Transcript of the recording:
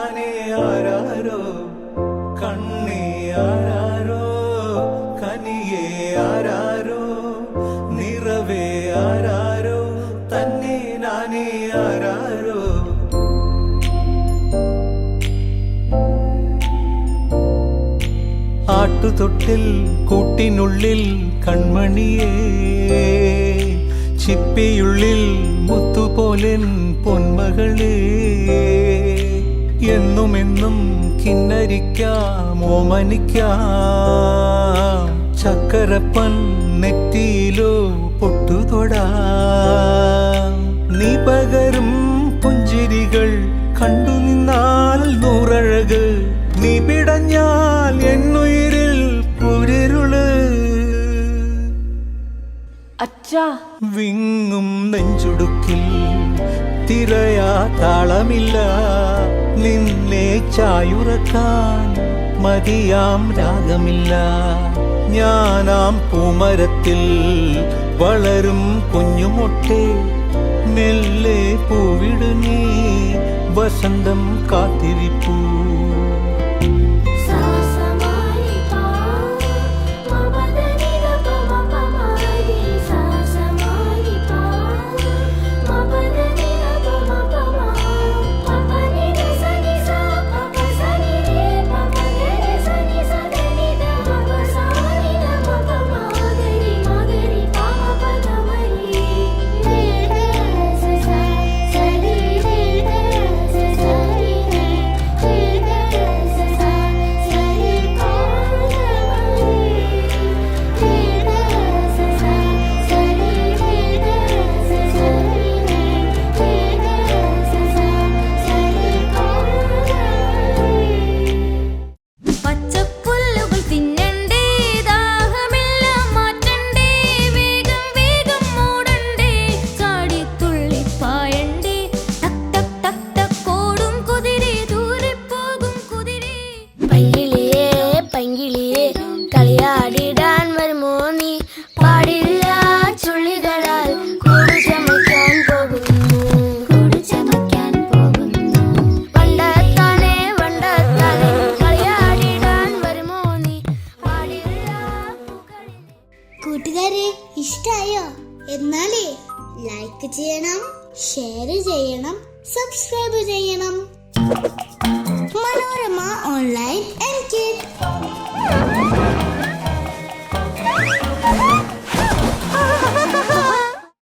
നാനേ ആരാരോ കണ്ണേ ആരാരോ കനിയേ ആരാരോ നിറവേ ആരാരോ തന്നെ നാനേ ആരാരോ. ആട്ടുതൊട്ടിൽ കൂട്ടിനുള്ളിൽ കൺമണിയേ ചിപ്പിയുള്ളിൽ മുത്തുപോലെൻ പൊന്മകളേ എന്നുമെന്നും കിന്നരിക്കാം ഓമനിക്കാം ചക്കരപ്പൻ നെറ്റിയിലോ പൊട്ടുതൊടാം. നീ പകരും പുഞ്ചിരികൾ കണ്ടു നിന്നാൽ നൂറഴക് നീ പിടഞ്ഞാൽ എന്നുയിരിൽ പുരിരുള്. അച്ഛാ വിങ്ങും നെഞ്ചുടുക്കിൽ തിരയാ താളമില്ല നിന്നെ ചായുറക്കാൻ മതിയാം രാഗമില്ല. ഞാനാം പൂമരത്തിൽ വളരും കുഞ്ഞുമൊട്ടെ മെല്ലെ പൂവിടു നീ വസന്തം കാത്തിരിപ്പൂ.